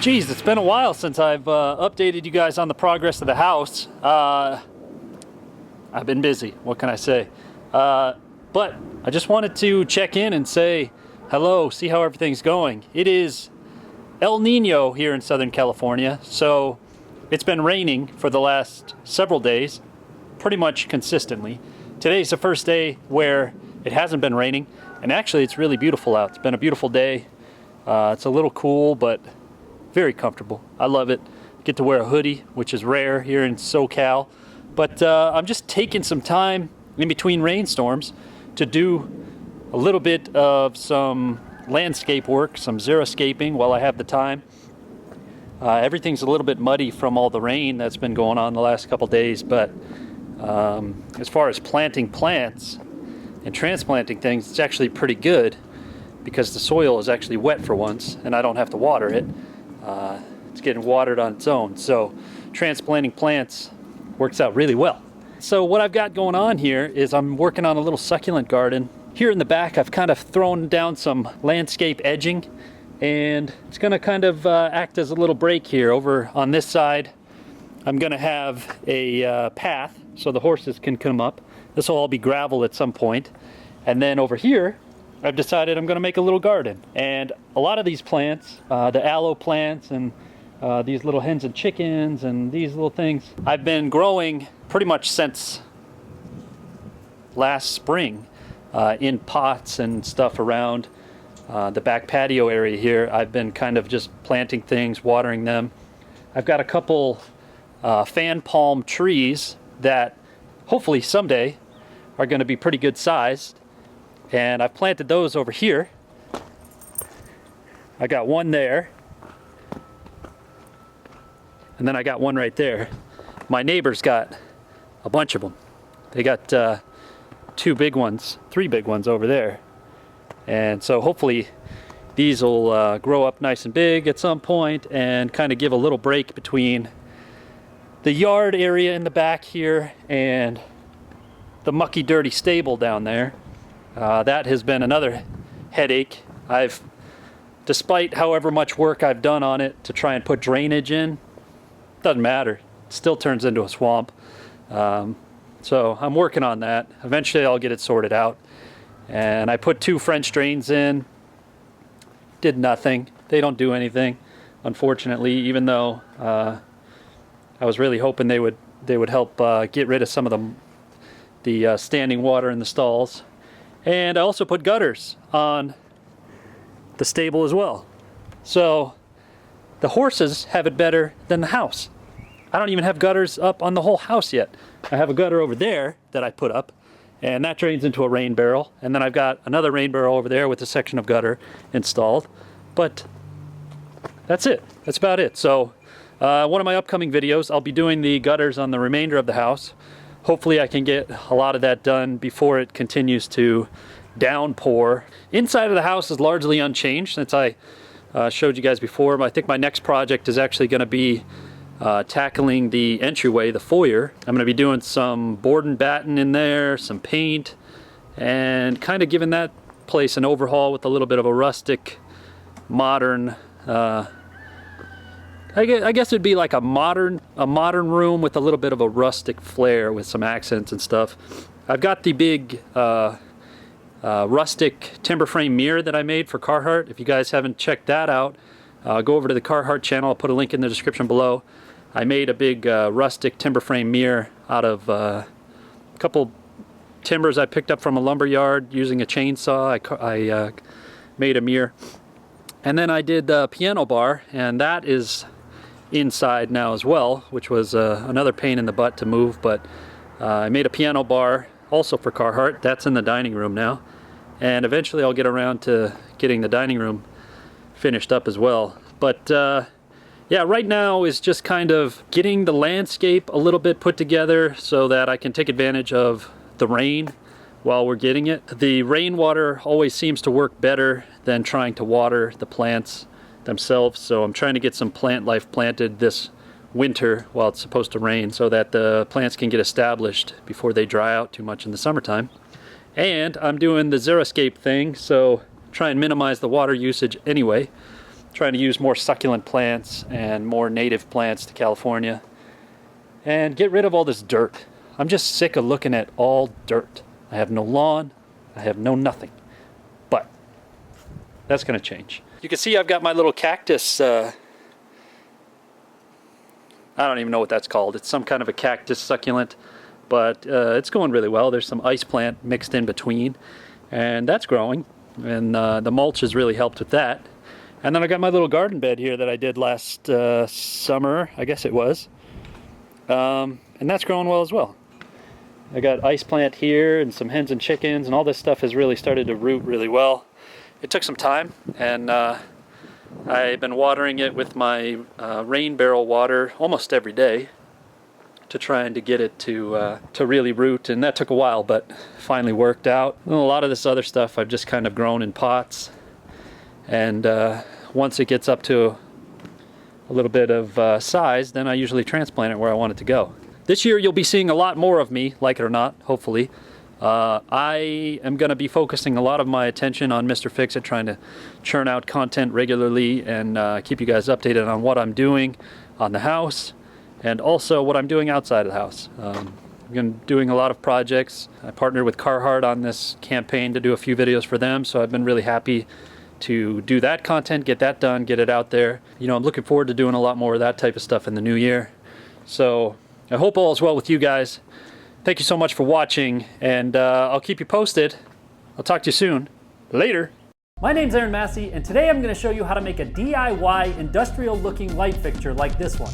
Geez, it's been a while since I've updated you guys on the progress of the house. I've been busy, what can I say? But I just wanted to check in and say hello, see how everything's going. It is El Nino here in Southern California, so it's been raining for the last several days, pretty much consistently. Today's the first day where it hasn't been raining, and actually it's really beautiful out. It's been a beautiful day. It's a little cool, but very comfortable. I love it. Get to wear a hoodie, which is rare here in SoCal. But I'm just taking some time in between rainstorms to do a little bit of some landscape work, some xeriscaping while I have the time. Everything's a little bit muddy from all the rain that's been going on the last couple days, but as far as planting plants and transplanting things, it's actually pretty good because the soil is actually wet for once and I don't have to water it. It's getting watered on its own, so transplanting plants works out really well. So what I've got going on here is I'm working on a little succulent garden. Here in the back I've kind of thrown down some landscape edging, and it's going to kind of act as a little break here. Over on this side I'm going to have a path so the horses can come up. This will all be gravel at some point. And then over here I've decided I'm going to make a little garden. And a lot of these plants, the aloe plants and these little hens and chickens and these little things, I've been growing pretty much since last spring in pots and stuff around the back patio area here. I've been kind of just planting things, watering them. I've got a couple fan palm trees that hopefully someday are going to be pretty good sized. And I've planted those over here. I got one there. And then I got one right there. My neighbor's got a bunch of them. They got three big ones over there. And so hopefully these will grow up nice and big at some point and kind of give a little break between the yard area in the back here and the mucky, dirty stable down there. That has been another headache. Despite however much work I've done on it to try and put drainage in, doesn't matter. It still turns into a swamp. So I'm working on that. Eventually I'll get it sorted out. And I put 2 French drains in. Did nothing. They don't do anything, unfortunately, even though I was really hoping they would help get rid of some of the standing water in the stalls. And I also put gutters on the stable as well. So the horses have it better than the house. I don't even have gutters up on the whole house yet. I have a gutter over there that I put up, and that drains into a rain barrel. And then I've got another rain barrel over there with a section of gutter installed. But that's it. That's about it. So one of my upcoming videos, I'll be doing the gutters on the remainder of the house. Hopefully I can get a lot of that done before it continues to downpour. Inside of the house is largely unchanged since I showed you guys before. But I think my next project is actually going to be tackling the entryway, the foyer. I'm going to be doing some board and batten in there, some paint, and kind of giving that place an overhaul with a little bit of a rustic, modern, I guess it'd be like a modern room with a little bit of a rustic flair with some accents and stuff. I've got the big rustic timber frame mirror that I made for Carhartt. If you guys haven't checked that out, go over to the Carhartt channel. I'll put a link in the description below. I made a big rustic timber frame mirror out of a couple timbers I picked up from a lumber yard using a chainsaw. I made a mirror. And then I did the piano bar, and that is inside now as well, which was another pain in the butt to move, but I made a piano bar also for Carhartt. That's in the dining room now, and eventually I'll get around to getting the dining room finished up as well. But yeah, right now is just kind of getting the landscape a little bit put together so that I can take advantage of the rain while we're getting it. The rainwater always seems to work better than trying to water the plants themselves, so I'm trying to get some plant life planted this winter while it's supposed to rain so that the plants can get established before they dry out too much in the summertime. And I'm doing the xeriscape thing, so try and minimize the water usage anyway. trying to use more succulent plants and more native plants to California and get rid of all this dirt. I'm just sick of looking at all dirt. I have no lawn, I have no nothing, but that's gonna change. You can see I've got my little cactus, I don't even know what that's called. It's some kind of a cactus succulent, but it's going really well. There's some ice plant mixed in between, and that's growing, and the mulch has really helped with that. And then I got my little garden bed here that I did last summer, I guess it was, and that's growing well as well. I got ice plant here and some hens and chickens, and all this stuff has really started to root really well. It took some time, and I've been watering it with my rain barrel water almost every day to trying to get it to really root, and that took a while, but finally worked out. And a lot of this other stuff I've just kind of grown in pots, and once it gets up to a little bit of size, then I usually transplant it where I want it to go. This year you'll be seeing a lot more of me, like it or not, hopefully. I am going to be focusing a lot of my attention on Mr. Fix-It, trying to churn out content regularly and keep you guys updated on what I'm doing on the house and also what I'm doing outside of the house. I've been doing a lot of projects. I partnered with Carhartt on this campaign to do a few videos for them, so I've been really happy to do that content, get that done, get it out there. You know, I'm looking forward to doing a lot more of that type of stuff in the new year. So I hope all is well with you guys. Thank you so much for watching, and I'll keep you posted. I'll talk to you soon. Later. My name's Aaron Massey, and today I'm going to show you how to make a DIY industrial looking light fixture like this one.